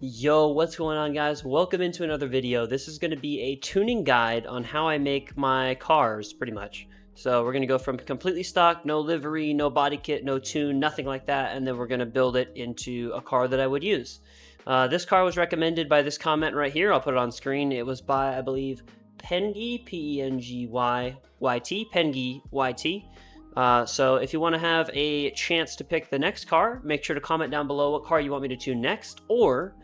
Yo, what's going on, guys? Welcome into another video. This is going to be a tuning guide on how I make my cars, pretty much. So we're going to go from completely stock, no livery, no body kit, no tune, nothing like that, and then we're going to build it into a car that I would use. This car was recommended by this comment right here. I'll put it on screen. It was by, I believe, Pengy, P-E-N-G-Y-Y-T, Pengy Y-T. So if you want to have a chance to pick the next car, make sure to comment down below what car you want me to tune next, or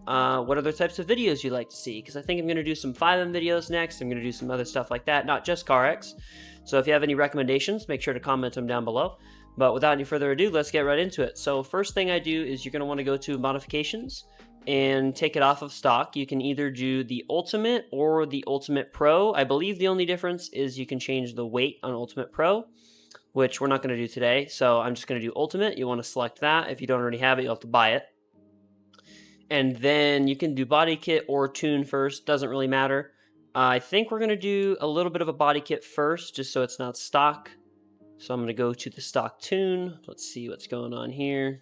what other types of videos you'd like to see, because I think I'm going to do some 5M videos next. I'm going to do some other stuff like that, not just CarX. So if you have any recommendations, make sure to comment them down below. But without any further ado, let's get right into it. So first thing I do is you're going to want to go to modifications and take it off of stock. You can either do the Ultimate or the Ultimate Pro. I believe the only difference is you can change the weight on Ultimate Pro, which we're not going to do today. So I'm just going to do Ultimate. You want to select that. If you don't already have it, you'll have to buy it. And then you can do body kit or tune first, doesn't really matter. I think we're going to do a little bit of a body kit first, just so it's not stock. So I'm going to go to the stock tune. Let's see what's going on here.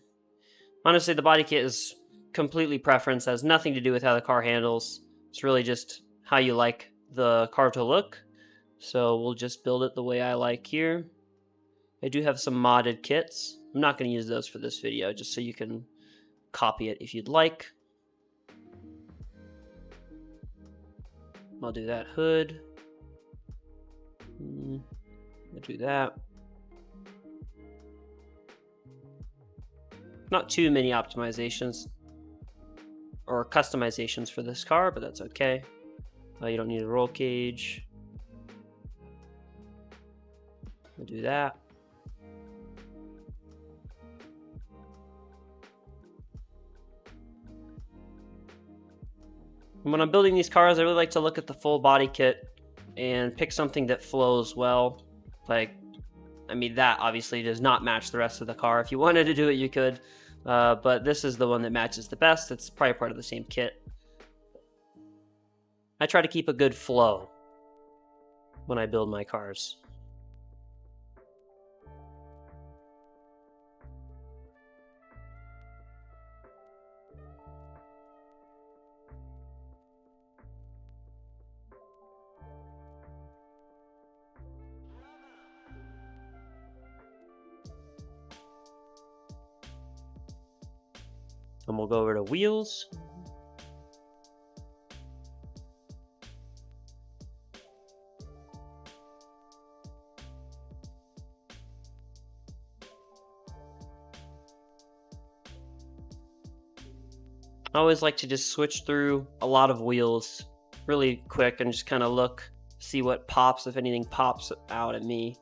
Honestly, the body kit is completely preference, has nothing to do with how the car handles. It's really just how you like the car to look. So we'll just build it the way I like here. I do have some modded kits. I'm not going to use those for this video, just so you can copy it if you'd like. I'll do that hood. I'll do that. Not too many optimizations or customizations for this car, but that's okay. You don't need a roll cage. I'll do that. When I'm building these cars, I really like to look at the full body kit and pick something that flows well. Like, I mean, that obviously does not match the rest of the car. If you wanted to do it, you could. But this is the one that matches the best. It's probably part of the same kit. I try to keep a good flow when I build my cars. And we'll go over to wheels. I always like to just switch through a lot of wheels really quick and just kind of look, see what pops, if anything pops out at me.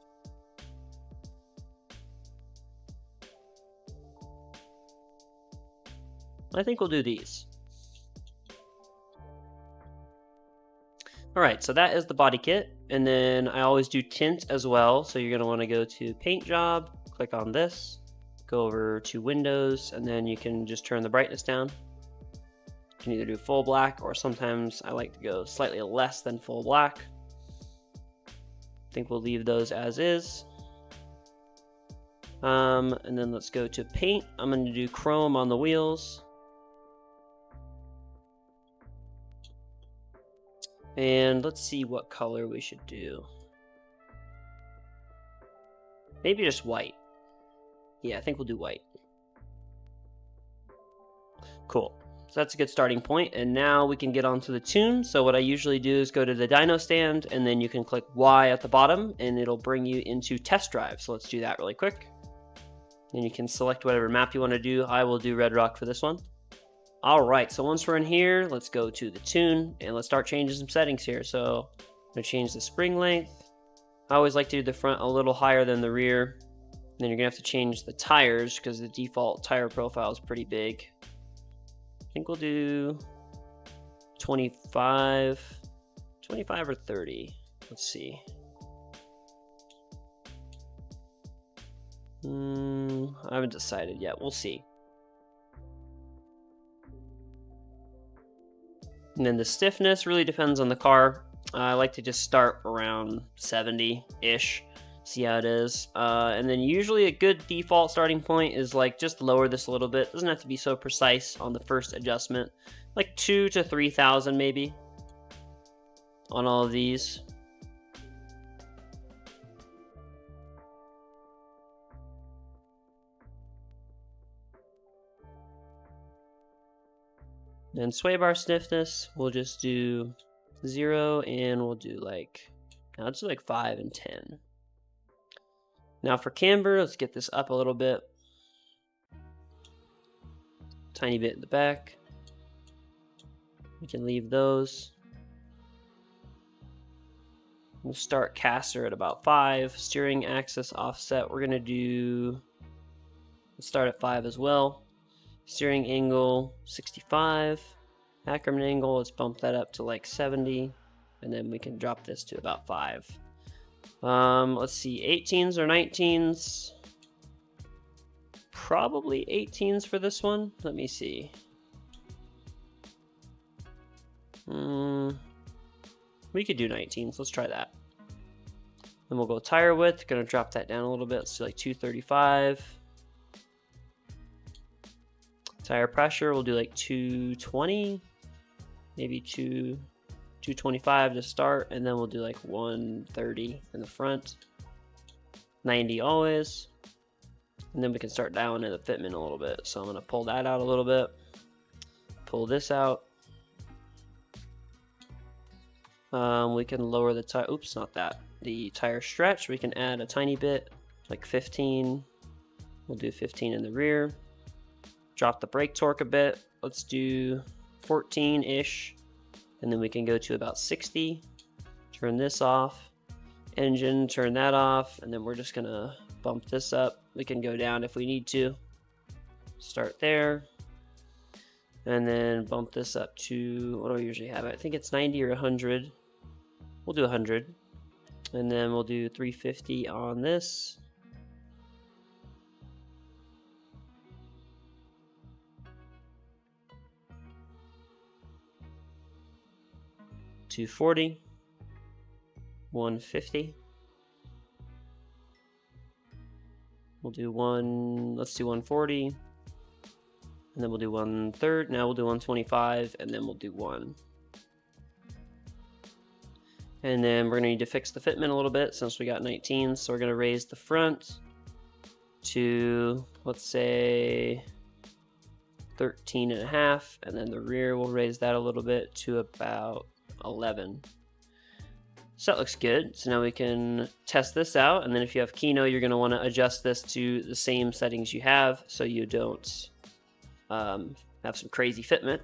I think we'll do these. All right, so that is the body kit. And then I always do tint as well. So you're gonna wanna go to paint job, click on this, go over to Windows, and then you can just turn the brightness down. You can either do full black, or sometimes I like to go slightly less than full black. I think we'll leave those as is. And then let's go to paint. I'm gonna do chrome on the wheels. And let's see what color we should do. Maybe just white. Yeah, I think we'll do white. Cool. So that's a good starting point. And now we can get onto the tune. So what I usually do is go to the dyno stand, and then you can click Y at the bottom, and it'll bring you into test drive. So let's do that really quick. Then you can select whatever map you want to do. I will do Red Rock for this one. All right, so once we're in here, let's go to the tune and let's start changing some settings here. So I'm gonna change the spring length. I always like to do the front a little higher than the rear. And then you're gonna have to change the tires because the default tire profile is pretty big. I think we'll do 25 or 30. Let's see. I haven't decided yet, we'll see. And then the stiffness really depends on the car. I like to just start around 70-ish. See how it is. And then usually a good default starting point is like just lower this a little bit. Doesn't have to be so precise on the first adjustment. Like 2,000 to 3,000 maybe on all of these. And sway bar stiffness, we'll just do 0, and we'll do like, let's do like 5 and 10. Now for camber, let's get this up a little bit. Tiny bit in the back. We can leave those. We'll start caster at about 5. Steering axis offset, we're gonna do, let's start at 5 as well. Steering angle 65. Ackerman angle, let's bump that up to like 70. And then we can drop this to about 5. Let's see, 18s or 19s. Probably 18s for this one. Let me see. We could do 19s. Let's try that. Then we'll go tire width. Gonna drop that down a little bit. Let's do like 235. Tire pressure, we'll do like 220, maybe 225 to start, and then we'll do like 130 in the front, 90 always, and then we can start dialing in the fitment a little bit. So I'm gonna pull that out a little bit, pull this out. We can lower the tire, oops, not that. The tire stretch, we can add a tiny bit, like 15. We'll do 15 in the rear. Drop the brake torque a bit. Let's do 14-ish. And then we can go to about 60. Turn this off. Engine, turn that off. And then we're just gonna bump this up. We can go down if we need to. Start there. And then bump this up to, what do I usually have? I think it's 90 or 100. We'll do 100. And then we'll do 350 on this. $240, 150. We'll do let's do 140, and then we'll do 1/3. Now we'll do 125, and then we'll do 1. And then we're gonna need to fix the fitment a little bit since we got 19. So we're gonna raise the front to, let's say, 13.5, and then the rear we'll raise that a little bit to about 11. So that looks good. So now we can test this out, and then if you have Kino, you're going to want to adjust this to the same settings you have so you don't have some crazy fitment.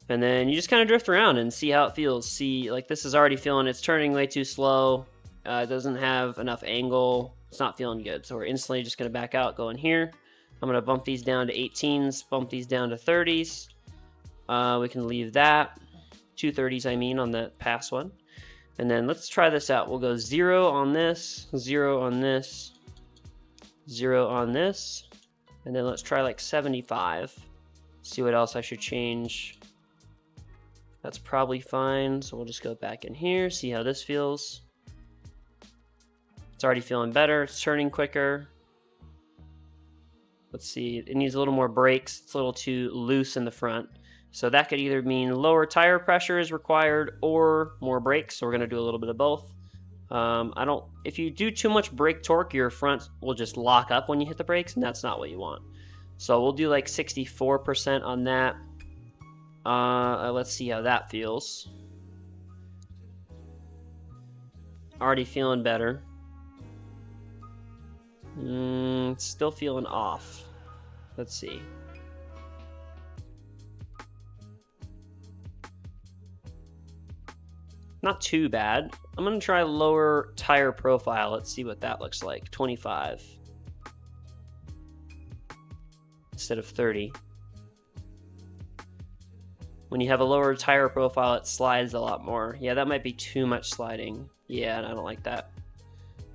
And then you just kind of drift around and see how it feels. See, like this is already feeling it's turning way too slow. It doesn't have enough angle. It's not feeling good. So we're instantly just going to back out, go in here. I'm going to bump these down to 18s, bump these down to 30s. We can leave that. 230s, I mean, on the past one. And then let's try this out. We'll go 0 on this, 0 on this, 0 on this, and then let's try like 75. See what else I should change. That's probably fine. So we'll just go back in here, see how this feels. It's already feeling better. It's turning quicker. Let's see. It needs a little more brakes. It's a little too loose in the front. So that could either mean lower tire pressure is required or more brakes. So we're going to do a little bit of both. If you do too much brake torque, your front will just lock up when you hit the brakes, and that's not what you want. So we'll do like 64% on that. Let's see how that feels. Already feeling better. Still feeling off. Let's see. Not too bad. I'm going to try lower tire profile. Let's see what that looks like. 25 instead of 30. When you have a lower tire profile, it slides a lot more. Yeah, that might be too much sliding. Yeah, and I don't like that.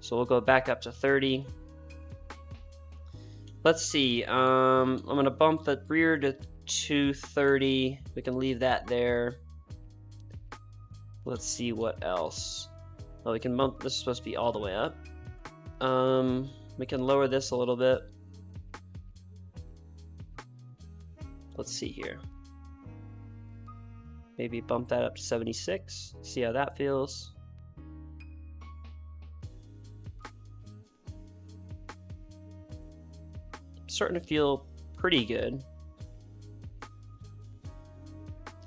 So we'll go back up to 30. Let's see. I'm going to bump the rear to 230. We can leave that there. Let's see what else. Oh, we can bump, this is supposed to be all the way up. We can lower this a little bit. Let's see here. Maybe bump that up to 76. See how that feels. Starting to feel pretty good.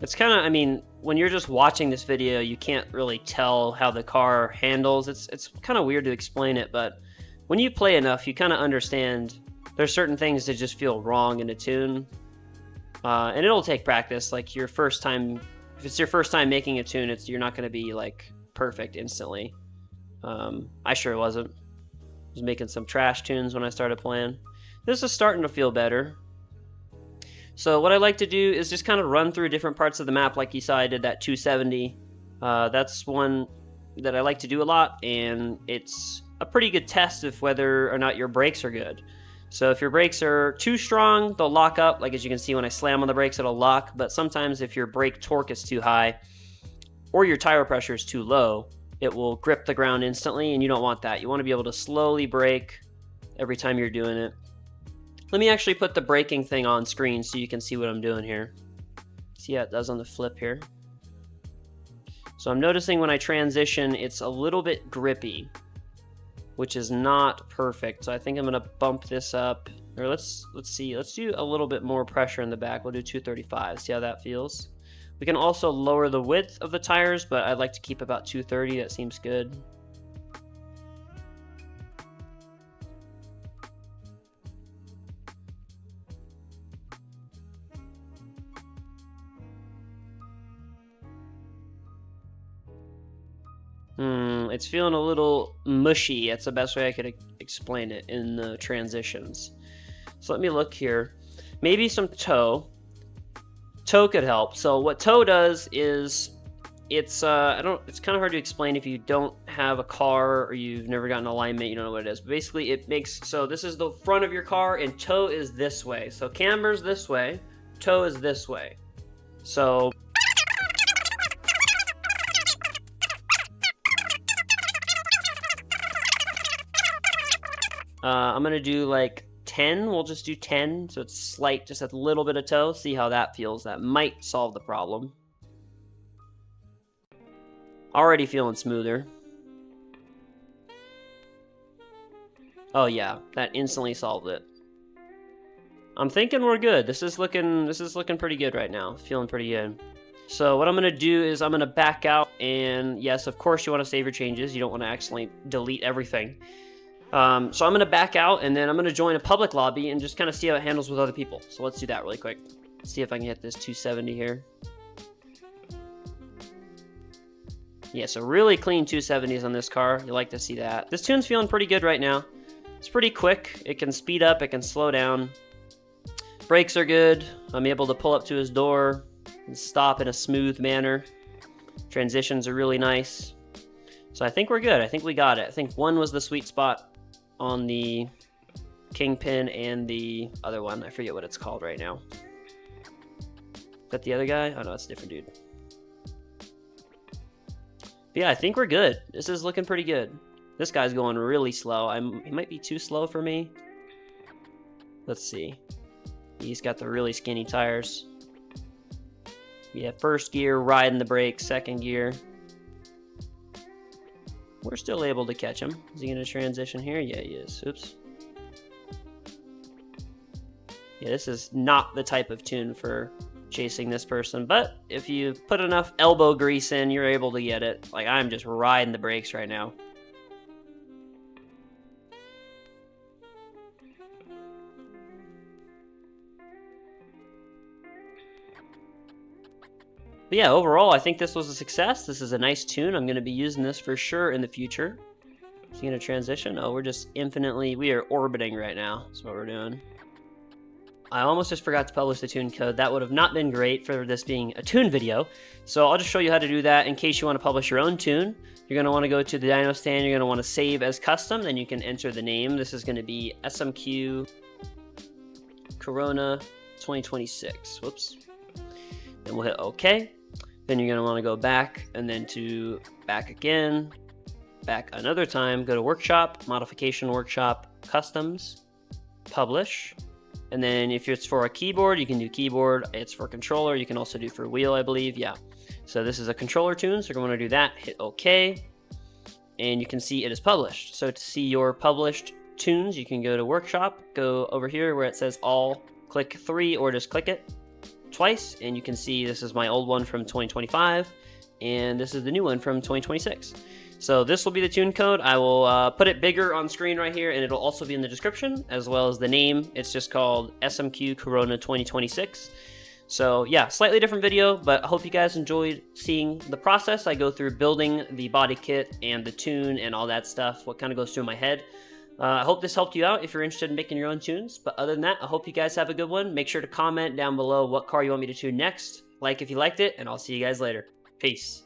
It's kind of, I mean, when you're just watching this video, you can't really tell how the car handles. It's kind of weird to explain it, but when you play enough, you kind of understand there's certain things that just feel wrong in a tune. And it'll take practice. Like your first time, if it's your first time making a tune, you're not going to be like perfect instantly. I sure wasn't. I was making some trash tunes when I started playing. This is starting to feel better. So what I like to do is just kind of run through different parts of the map, like you saw I did that 270. That's one that I like to do a lot, and it's a pretty good test of whether or not your brakes are good. So if your brakes are too strong, they'll lock up. Like as you can see, when I slam on the brakes, it'll lock. But sometimes if your brake torque is too high or your tire pressure is too low, it will grip the ground instantly, and you don't want that. You want to be able to slowly brake every time you're doing it. Let me actually put the braking thing on screen so you can see what I'm doing here. See how it does on the flip here. So I'm noticing when I transition, it's a little bit grippy, which is not perfect. So I think I'm gonna bump this up, or let's see, let's do a little bit more pressure in the back. We'll do 235, see how that feels. We can also lower the width of the tires, but I'd like to keep about 230, that seems good. It's feeling a little mushy. That's the best way I could explain it in the transitions. So let me look here. Maybe some toe. Toe could help. So what toe does is it's kind of hard to explain if you don't have a car or you've never gotten alignment, you don't know what it is. But basically it makes, so this is the front of your car and toe is this way. So camber's this way, toe is this way. So I'm gonna do like 10. We'll just do 10, so it's slight, just a little bit of toe. See how that feels. That might solve the problem. Already feeling smoother. Oh yeah, that instantly solved it. I'm thinking we're good. This is looking pretty good right now. Feeling pretty good. So what I'm gonna do is I'm gonna back out, and yes, of course you want to save your changes. You don't want to accidentally delete everything. So I'm going to back out, and then I'm going to join a public lobby and just kind of see how it handles with other people. So let's do that really quick. See if I can hit this 270 here. Yeah, so really clean 270s on this car. You like to see that. This tune's feeling pretty good right now. It's pretty quick. It can speed up. It can slow down. Brakes are good. I'm able to pull up to his door and stop in a smooth manner. Transitions are really nice. So I think we're good. I think we got it. I think 1 was the sweet spot on the Kingpin and the other one. I forget what it's called right now. Is that the other guy? Oh no, it's a different dude. But yeah, I think we're good. This is looking pretty good. This guy's going really slow. He might be too slow for me. Let's see. He's got the really skinny tires. Yeah, first gear, riding the brakes, second gear. We're still able to catch him. Is he going to transition here? Yeah, he is. Oops. Yeah, this is not the type of tune for chasing this person, but if you put enough elbow grease in, you're able to get it. Like, I'm just riding the brakes right now. But yeah, overall, I think this was a success. This is a nice tune. I'm going to be using this for sure in the future. Is he going to transition? Oh, we're just we are orbiting right now. That's what we're doing. I almost just forgot to publish the tune code. That would have not been great for this being a tune video. So I'll just show you how to do that in case you want to publish your own tune. You're going to want to go to the dyno stand. You're going to want to save as custom. Then you can enter the name. This is going to be SMQ Corona 2026. Whoops. Then we'll hit OK. Then you're going to want to go back and then to back again. back another time, go to Workshop, Modification Workshop, Customs, Publish. And then if it's for a keyboard, you can do keyboard. It's for controller, you can also do for wheel, I believe. Yeah. So this is a controller tune, so you're going to do that. Hit OK. And you can see it is published. So to see your published tunes, you can go to Workshop, go over here where it says All, click 3, or just click it twice, and you can see this is my old one from 2025, and this is the new one from 2026. So this will be the tune code. I will put it bigger on screen right here, and it'll also be in the description, as well as the name. It's just called SMQ Corona 2026. So yeah, slightly different video, but I hope you guys enjoyed seeing the process I go through building the body kit and the tune and all that stuff, what kind of goes through my head. I hope this helped you out if you're interested in making your own tunes. But other than that, I hope you guys have a good one. Make sure to comment down below what car you want me to tune next. Like if you liked it, and I'll see you guys later. Peace.